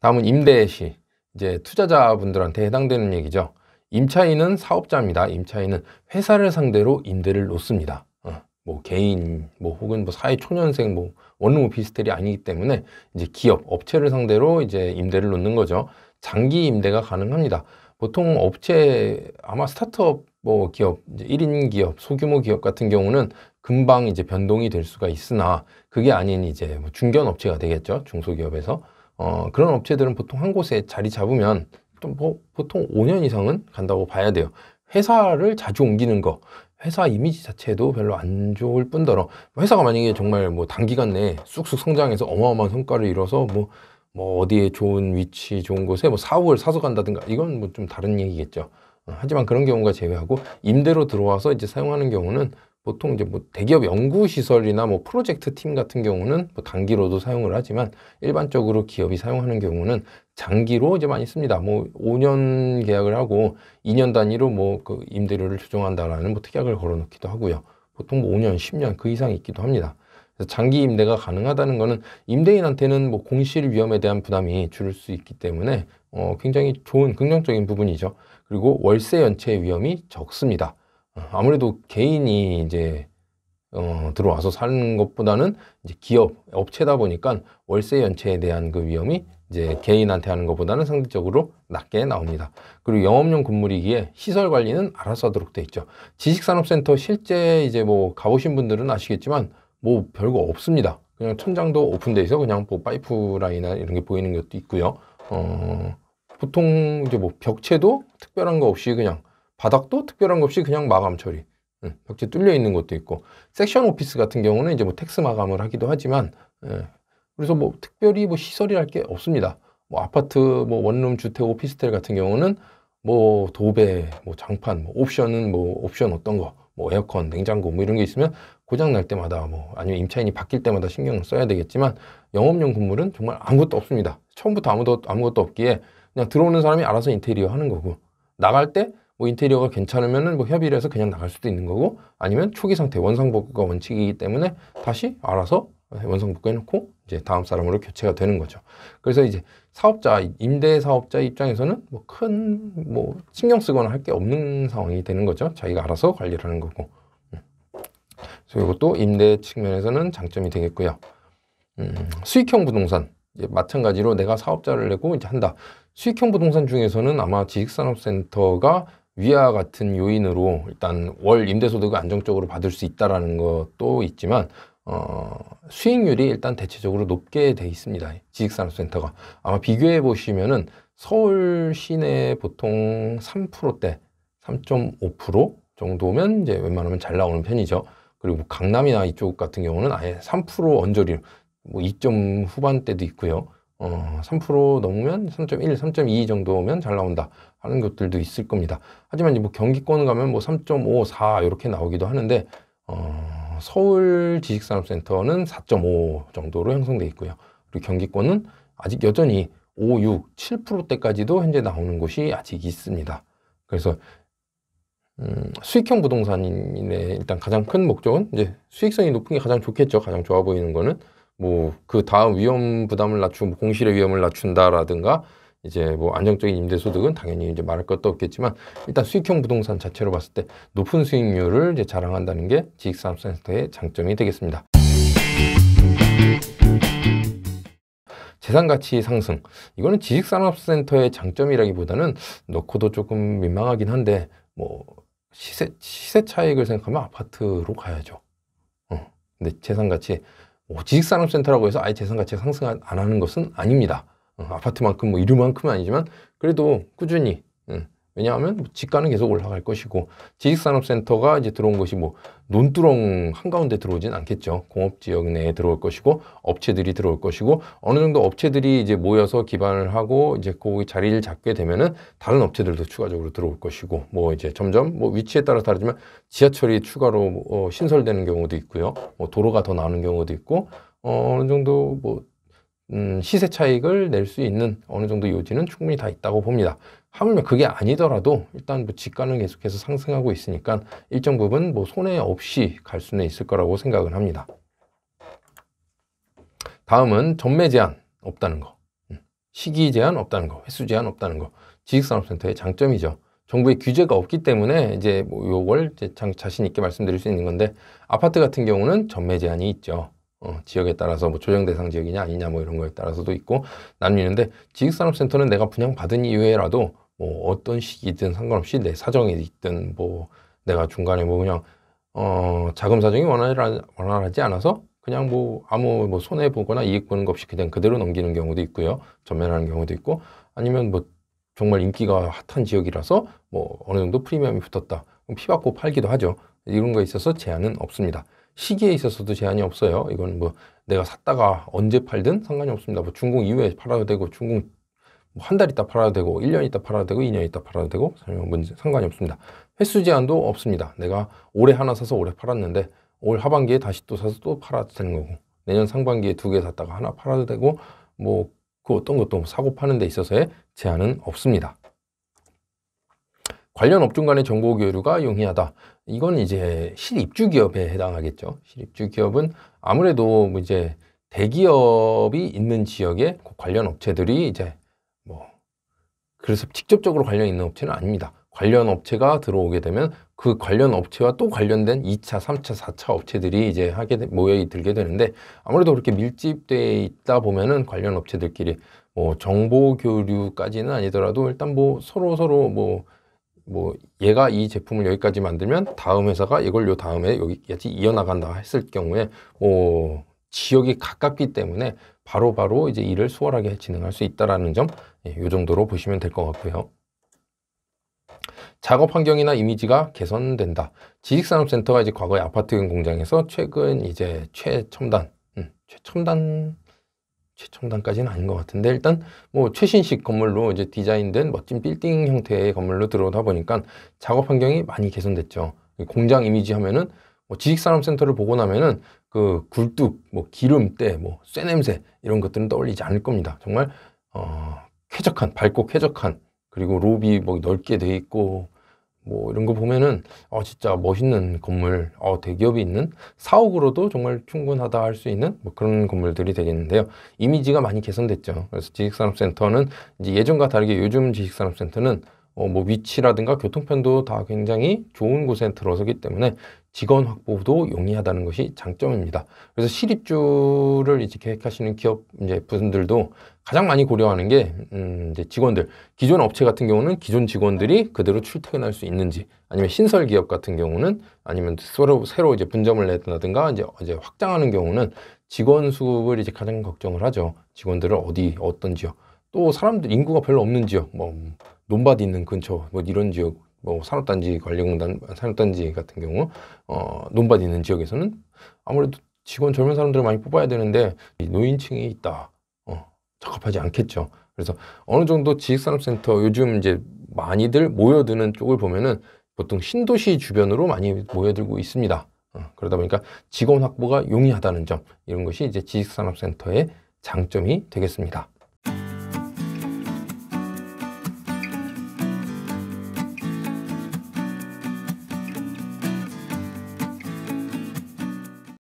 다음은 임대시. 이제 투자자분들한테 해당되는 얘기죠. 임차인은 사업자입니다. 임차인은 회사를 상대로 임대를 놓습니다. 뭐 개인, 뭐 혹은 뭐 사회 초년생, 뭐 원룸 오피스텔이 아니기 때문에 이제 기업, 업체를 상대로 이제 임대를 놓는 거죠. 장기 임대가 가능합니다. 보통 업체, 아마 스타트업 뭐 기업, 이제 1인 기업, 소규모 기업 같은 경우는 금방 이제 변동이 될 수가 있으나 그게 아닌 이제 뭐 중견 업체가 되겠죠. 중소기업에서. 그런 업체들은 보통 한 곳에 자리 잡으면 좀 뭐 보통 5년 이상은 간다고 봐야 돼요. 회사를 자주 옮기는 거, 회사 이미지 자체도 별로 안 좋을 뿐더러 회사가 만약에 정말 뭐 단기간 내에 쑥쑥 성장해서 어마어마한 성과를 이뤄서 뭐 어디에 좋은 위치, 좋은 곳에 뭐 사옥을 사서 간다든가 이건 뭐 좀 다른 얘기겠죠. 하지만 그런 경우가 제외하고 임대로 들어와서 이제 사용하는 경우는 보통 이제 뭐 대기업 연구시설이나 뭐 프로젝트 팀 같은 경우는 뭐 단기로도 사용을 하지만 일반적으로 기업이 사용하는 경우는 장기로 이제 많이 씁니다. 뭐 5년 계약을 하고 2년 단위로 뭐 그 임대료를 조정한다라는 뭐 특약을 걸어놓기도 하고요. 보통 뭐 5년, 10년 그 이상 있기도 합니다. 그래서 장기 임대가 가능하다는 거는 임대인한테는 뭐 공실 위험에 대한 부담이 줄을 수 있기 때문에 굉장히 좋은 긍정적인 부분이죠. 그리고 월세 연체 위험이 적습니다. 아무래도 개인이 이제 들어와서 사는 것보다는 이제 기업, 업체다 보니까 월세 연체에 대한 그 위험이 이제 개인한테 하는 것보다는 상대적으로 낮게 나옵니다. 그리고 영업용 건물이기에 시설 관리는 알아서 하도록 돼 있죠. 지식산업센터 실제 이제 뭐 가보신 분들은 아시겠지만 뭐 별거 없습니다. 그냥 천장도 오픈돼 있어 그냥 뭐 파이프라인이나 이런 게 보이는 것도 있고요. 보통 이제 뭐 벽체도 특별한 거 없이 그냥 바닥도 특별한 거 없이 그냥 마감 처리. 벽체 뚫려 있는 것도 있고 섹션 오피스 같은 경우는 이제 뭐 텍스 마감을 하기도 하지만 그래서 뭐 특별히 뭐 시설이 할 게 없습니다. 뭐 아파트 뭐 원룸 주택 오피스텔 같은 경우는 뭐 도배 뭐 장판 뭐 옵션은 뭐 옵션 어떤 거 뭐 에어컨 냉장고 뭐 이런 게 있으면 고장 날 때마다 뭐 아니면 임차인이 바뀔 때마다 신경을 써야 되겠지만 영업용 건물은 정말 아무것도 없습니다. 처음부터 아무것도 없기에 그냥 들어오는 사람이 알아서 인테리어 하는 거고 나갈 때 뭐 인테리어가 괜찮으면은 뭐 협의를 해서 그냥 나갈 수도 있는 거고 아니면 초기 상태 원상복구가 원칙이기 때문에 다시 알아서 원상복구 해놓고 이제 다음 사람으로 교체가 되는 거죠. 그래서 이제 사업자, 임대 사업자 입장에서는 뭐 큰 뭐 신경 쓰거나 할 게 없는 상황이 되는 거죠. 자기가 알아서 관리를 하는 거고. 그래서 이것도 임대 측면에서는 장점이 되겠고요. 수익형 부동산. 이제 마찬가지로 내가 사업자를 내고 이제 한다. 수익형 부동산 중에서는 아마 지식산업센터가 위와 같은 요인으로 일단 월 임대소득을 안정적으로 받을 수 있다라는 것도 있지만 수익률이 일단 대체적으로 높게 돼 있습니다. 지식산업센터가 아마 비교해 보시면은 서울 시내 보통 3%대, 3.5% 정도면 이제 웬만하면 잘 나오는 편이죠. 그리고 강남이나 이쪽 같은 경우는 아예 3% 언저리, 뭐 2점 후반대도 있고요. 3% 넘으면 3.1, 3.2 정도면 잘 나온다 하는 것들도 있을 겁니다. 하지만 뭐 경기권 가면 뭐 3.5, 4 이렇게 나오기도 하는데 서울 지식산업센터는 4.5 정도로 형성돼 있고요. 그리고 경기권은 아직 여전히 5, 6, 7%대까지도 현재 나오는 곳이 아직 있습니다. 그래서 수익형 부동산의 일단 가장 큰 목적은 이제 수익성이 높은 게 가장 좋겠죠. 가장 좋아 보이는 거는 뭐 그 다음 위험 부담을 낮추고 뭐 공실의 위험을 낮춘다라든가 이제 뭐 안정적인 임대 소득은 당연히 이제 말할 것도 없겠지만 일단 수익형 부동산 자체로 봤을 때 높은 수익률을 이제 자랑한다는 게 지식산업센터의 장점이 되겠습니다. 재산가치 상승. 이거는 지식산업센터의 장점이라기보다는 넣고도 조금 민망하긴 한데 뭐 시세 차익을 생각하면 아파트로 가야죠. 근데 재산가치 지식산업센터라고 해서 아예 재산가치가 상승 안 하는 것은 아닙니다. 아파트만큼 뭐 이름만큼은 아니지만 그래도 꾸준히 왜냐하면 집가는 계속 올라갈 것이고 지식산업센터가 이제 들어온 것이 뭐 논두렁 한가운데 들어오진 않겠죠. 공업지역 내에 들어올 것이고 업체들이 들어올 것이고 어느 정도 업체들이 이제 모여서 기반을 하고 이제 거기 자리를 잡게 되면은 다른 업체들도 추가적으로 들어올 것이고 뭐 이제 점점 뭐 위치에 따라 다르지만 지하철이 추가로 신설되는 경우도 있고요. 뭐 도로가 더 나오는 경우도 있고 어느 정도 뭐 시세 차익을 낼 수 있는 어느 정도 요지는 충분히 다 있다고 봅니다. 하물며 그게 아니더라도 일단 뭐 집가는 계속해서 상승하고 있으니까 일정 부분 뭐 손해 없이 갈 수는 있을 거라고 생각을 합니다. 다음은 전매 제한 없다는 거. 시기 제한 없다는 거, 횟수 제한 없다는 거, 지식산업센터의 장점이죠. 정부의 규제가 없기 때문에 이제 뭐 요걸 이제 자신 있게 말씀드릴 수 있는 건데, 아파트 같은 경우는 전매 제한이 있죠. 지역에 따라서 뭐 조정 대상 지역이냐 아니냐 뭐 이런 거에 따라서도 있고 나뉘는데, 지식산업센터는 내가 분양받은 이후에라도 뭐 어떤 시기든 상관없이 내 사정이 있든 뭐 내가 중간에 뭐 그냥 자금 사정이 원활하지 않아서 그냥 뭐 아무 뭐 손해 보거나 이익 보는 것 없이 그냥 그대로 넘기는 경우도 있고요. 전면하는 경우도 있고, 아니면 뭐 정말 인기가 핫한 지역이라서 뭐 어느 정도 프리미엄이 붙었다, 그럼 피받고 팔기도 하죠. 이런 거에 있어서 제한은 없습니다. 시기에 있어서도 제한이 없어요. 이건 뭐 내가 샀다가 언제 팔든 상관이 없습니다. 뭐 준공 이후에 팔아도 되고, 준공 뭐 한 달 있다 팔아도 되고, 1년 있다 팔아도 되고, 2년 있다 팔아도 되고, 상관이 없습니다. 횟수 제한도 없습니다. 내가 올해 하나 사서 올해 팔았는데 올 하반기에 다시 또 사서 또 팔아도 되는 거고, 내년 상반기에 2개 샀다가 하나 팔아도 되고, 뭐 그 어떤 것도 사고 파는 데 있어서의 제한은 없습니다. 관련 업종 간의 정보 교류가 용이하다. 이건 이제 실입주 기업에 해당하겠죠. 실입주 기업은 아무래도 뭐 이제 대기업이 있는 지역에 관련 업체들이 이제 뭐 그래서 직접적으로 관련 있는 업체는 아닙니다. 관련 업체가 들어오게 되면 그 관련 업체와 또 관련된 2차, 3차, 4차 업체들이 이제 모여들게 되는데, 아무래도 그렇게 밀집되어 있다 보면은 관련 업체들끼리 뭐 정보 교류까지는 아니더라도 일단 뭐 서로 뭐 얘가 이 제품을 여기까지 만들면 다음 회사가 이걸 요 다음에 여기까지 이어나간다 했을 경우에 뭐 지역이 가깝기 때문에 바로바로 이제 일을 수월하게 진행할 수 있다라는 점, 이 정도로 보시면 될 것 같고요. 작업 환경이나 이미지가 개선된다. 지식산업센터가 이제 과거에 아파트 공장에서 최근 이제 최첨단까지는 아닌 것 같은데, 일단 뭐 최신식 건물로 이제 디자인된 멋진 빌딩 형태의 건물로 들어오다 보니까 작업 환경이 많이 개선됐죠. 공장 이미지 하면은 뭐 지식산업센터를 보고 나면은 그 굴뚝, 뭐 기름때, 뭐 쇠냄새 이런 것들은 떠올리지 않을 겁니다. 정말 쾌적한, 밝고 쾌적한, 그리고 롭이 뭐 넓게 돼 있고 뭐 이런 거 보면은 진짜 멋있는 건물, 대기업이 있는 사옥으로도 정말 충분하다 할 수 있는 뭐 그런 건물들이 되겠는데요. 이미지가 많이 개선됐죠. 그래서 지식산업센터는 이제 예전과 다르게 요즘 지식산업센터는 뭐 위치라든가 교통편도 다 굉장히 좋은 곳에 들어서기 때문에 직원 확보도 용이하다는 것이 장점입니다. 그래서 실입주를 이제 계획하시는 기업 이제 분들도 가장 많이 고려하는 게 이제 직원들, 기존 업체 같은 경우는 기존 직원들이 그대로 출퇴근할 수 있는지, 아니면 신설 기업 같은 경우는, 아니면 새로 이제 분점을 낸다든가 이제 확장하는 경우는 직원 수를 이제 가장 걱정을 하죠. 직원들을 어떤 지역, 또 사람들 인구가 별로 없는 지역, 뭐 논밭 있는 근처, 뭐 이런 지역, 뭐 산업단지 관리공단, 산업단지 같은 경우 논밭 있는 지역에서는 아무래도 직원 젊은 사람들을 많이 뽑아야 되는데 노인층이 있다, 적합하지 않겠죠. 그래서 어느 정도 지식산업센터 요즘 이제 많이들 모여드는 쪽을 보면은 보통 신도시 주변으로 많이 모여들고 있습니다. 그러다 보니까 직원 확보가 용이하다는 점, 이런 것이 이제 지식산업센터의 장점이 되겠습니다.